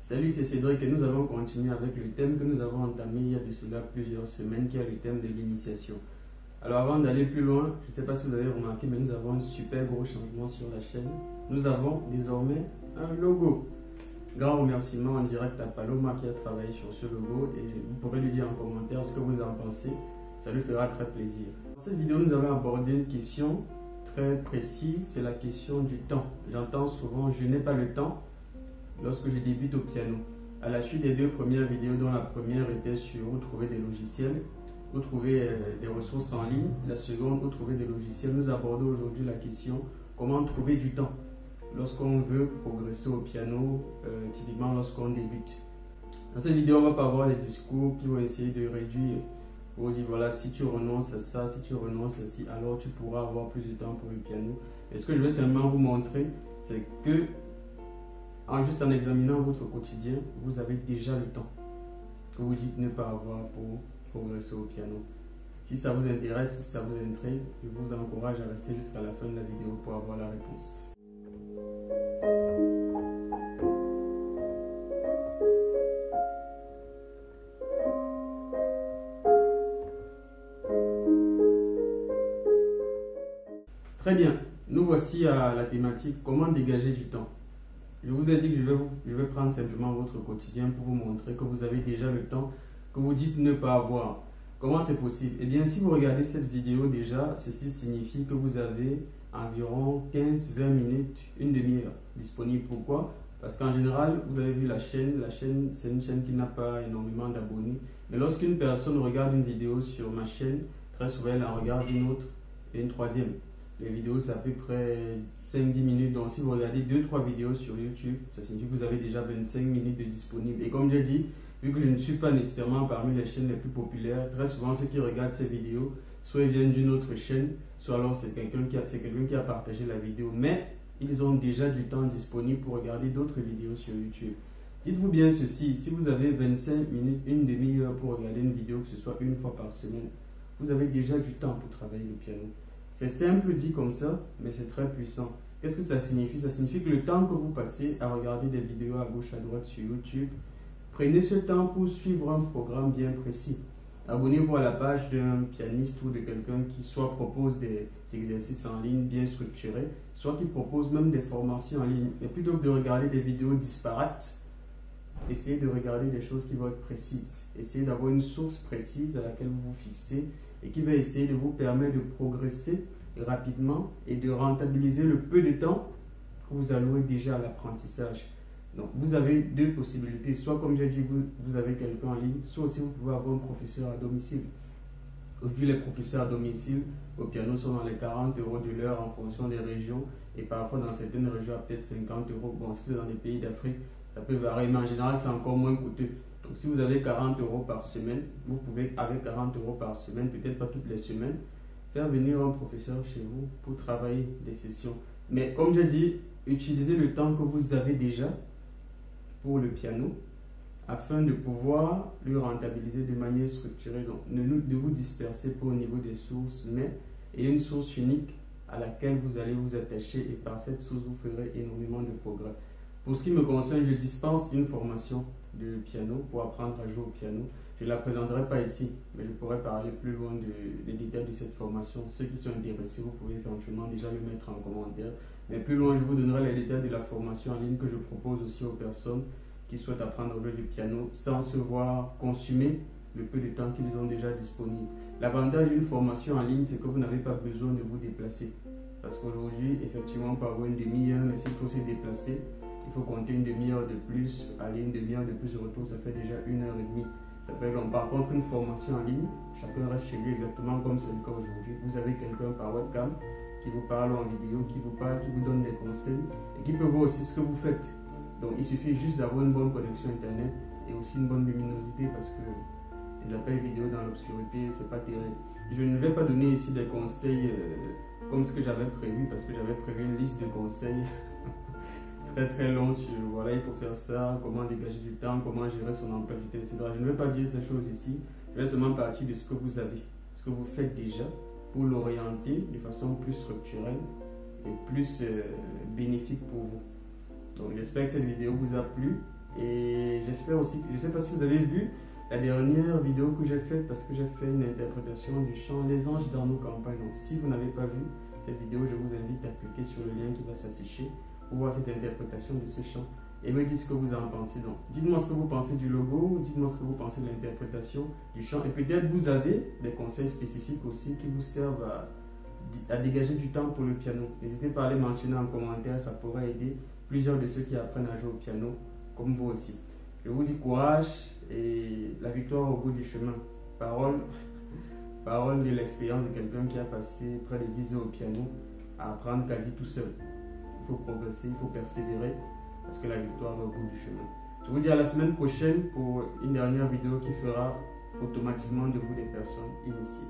Salut, c'est Cédric et nous allons continuer avec le thème que nous avons entamé il y a de cela plusieurs semaines, qui est le thème de l'initiation. Alors avant d'aller plus loin, je ne sais pas si vous avez remarqué, mais nous avons un super gros changement sur la chaîne. Nous avons désormais un logo. Grand remerciement en direct à Paloma qui a travaillé sur ce logo et vous pourrez lui dire en commentaire ce que vous en pensez. Ça lui fera très plaisir. Dans cette vidéo, nous allons aborder une question très précise, c'est la question du temps. J'entends souvent « je n'ai pas le temps » lorsque je débute au piano. À la suite des deux premières vidéos, dont la première était sur où trouver des logiciels, où trouver des ressources en ligne, la seconde où trouver des logiciels, nous abordons aujourd'hui la question comment trouver du temps lorsqu'on veut progresser au piano, typiquement lorsqu'on débute. Dans cette vidéo, on ne va pas avoir des discours qui vont essayer de réduire pour dire voilà, si tu renonces à ça, si tu renonces à ci, alors tu pourras avoir plus de temps pour le piano. Et ce que je vais simplement vous montrer, c'est que juste en examinant votre quotidien, vous avez déjà le temps que vous dites ne pas avoir pour progresser au piano. Si ça vous intéresse, si ça vous intrigue, je vous encourage à rester jusqu'à la fin de la vidéo pour avoir la réponse. Très bien, nous voici à la thématique comment dégager du temps. Je vous ai dit que je vais prendre simplement votre quotidien pour vous montrer que vous avez déjà le temps que vous dites ne pas avoir. Comment c'est possible? Eh bien, si vous regardez cette vidéo déjà, ceci signifie que vous avez environ 15-20 minutes, une demi-heure disponible. Pourquoi? Parce qu'en général, vous avez vu la chaîne c'est une chaîne qui n'a pas énormément d'abonnés. Mais lorsqu'une personne regarde une vidéo sur ma chaîne, très souvent elle en regarde une autre et une troisième. Les vidéos, c'est à peu près 5-10 minutes. Donc, si vous regardez 2-3 vidéos sur YouTube, ça signifie que vous avez déjà 25 minutes de disponible. Et comme j'ai dit, vu que je ne suis pas nécessairement parmi les chaînes les plus populaires, très souvent, ceux qui regardent ces vidéos, soit ils viennent d'une autre chaîne, soit alors c'est quelqu'un qui a partagé la vidéo. Mais ils ont déjà du temps disponible pour regarder d'autres vidéos sur YouTube. Dites-vous bien ceci, si vous avez 25 minutes, une demi-heure pour regarder une vidéo, que ce soit une fois par semaine, vous avez déjà du temps pour travailler le piano. C'est simple dit comme ça, mais c'est très puissant. Qu'est-ce que ça signifie? Ça signifie que le temps que vous passez à regarder des vidéos à gauche, à droite sur YouTube, prenez ce temps pour suivre un programme bien précis. Abonnez-vous à la page d'un pianiste ou de quelqu'un qui soit propose des exercices en ligne bien structurés, soit qui propose même des formations en ligne. Et plutôt que de regarder des vidéos disparates, essayez de regarder des choses qui vont être précises. Essayez d'avoir une source précise à laquelle vous vous fixez et qui va essayer de vous permettre de progresser rapidement et de rentabiliser le peu de temps que vous allouez déjà à l'apprentissage. Donc, vous avez deux possibilités. Soit, comme j'ai dit, vous avez quelqu'un en ligne, soit aussi vous pouvez avoir un professeur à domicile. Aujourd'hui, les professeurs à domicile au piano sont dans les 40 € de l'heure en fonction des régions et parfois dans certaines régions, peut-être 50 €. Bon, si vous êtes dans des pays d'Afrique, ça peut varier, mais en général, c'est encore moins coûteux. Donc, si vous avez 40 € par semaine, vous pouvez, avec 40 € par semaine, peut-être pas toutes les semaines, faire venir un professeur chez vous pour travailler des sessions. Mais comme j'ai dit, utilisez le temps que vous avez déjà pour le piano afin de pouvoir le rentabiliser de manière structurée. Donc, ne vous dispersez pas au niveau des sources, mais ayez une source unique à laquelle vous allez vous attacher et par cette source, vous ferez énormément de progrès. Pour ce qui me concerne, je dispense une formation de piano pour apprendre à jouer au piano. Je ne la présenterai pas ici, mais je pourrais parler plus loin des détails de cette formation. Ceux qui sont intéressés, vous pouvez éventuellement déjà le mettre en commentaire. Mais plus loin, je vous donnerai les détails de la formation en ligne que je propose aussi aux personnes qui souhaitent apprendre à jouer du piano sans se voir consumer le peu de temps qu'ils ont déjà disponible. L'avantage d'une formation en ligne, c'est que vous n'avez pas besoin de vous déplacer. Parce qu'aujourd'hui, effectivement, on peut avoir une demi-heure, mais s'il faut se déplacer, il faut compter une demi-heure de plus, aller une demi-heure de plus, retour, ça fait déjà 1h30. Ça peut être long. Par contre, une formation en ligne, chacun reste chez lui exactement comme c'est le cas aujourd'hui. Vous avez quelqu'un par webcam qui vous parle en vidéo, qui vous parle, qui vous donne des conseils et qui peut voir aussi ce que vous faites. Donc, il suffit juste d'avoir une bonne connexion internet et aussi une bonne luminosité parce que les appels vidéo dans l'obscurité, c'est pas terrible. Je ne vais pas donner ici des conseils comme ce que j'avais prévu parce que j'avais prévu une liste de conseils très long sur voilà, il faut faire ça, comment dégager du temps, comment gérer son emploi du temps, etc. Je ne vais pas dire ces choses ici, je vais seulement partir de ce que vous avez, ce que vous faites déjà pour l'orienter de façon plus structurelle et plus bénéfique pour vous. Donc j'espère que cette vidéo vous a plu. Et j'espère aussi, je ne sais pas si vous avez vu la dernière vidéo que j'ai faite, parce que j'ai fait une interprétation du chant Les anges dans nos campagnes. Donc si vous n'avez pas vu cette vidéo, je vous invite à cliquer sur le lien qui va s'afficher pour voir cette interprétation de ce chant et me dire ce que vous en pensez. Donc dites-moi ce que vous pensez du logo, dites-moi ce que vous pensez de l'interprétation du chant, et peut-être vous avez des conseils spécifiques aussi qui vous servent à dégager du temps pour le piano. N'hésitez pas à les mentionner en commentaire, ça pourrait aider plusieurs de ceux qui apprennent à jouer au piano comme vous aussi. Je vous dis courage et la victoire au bout du chemin. Parole de l'expérience de quelqu'un qui a passé près de 10 ans au piano à apprendre quasi tout seul. Il faut progresser, il faut persévérer parce que la victoire va au bout du chemin. Je vous dis à la semaine prochaine pour une dernière vidéo qui fera automatiquement de vous des personnes initiées.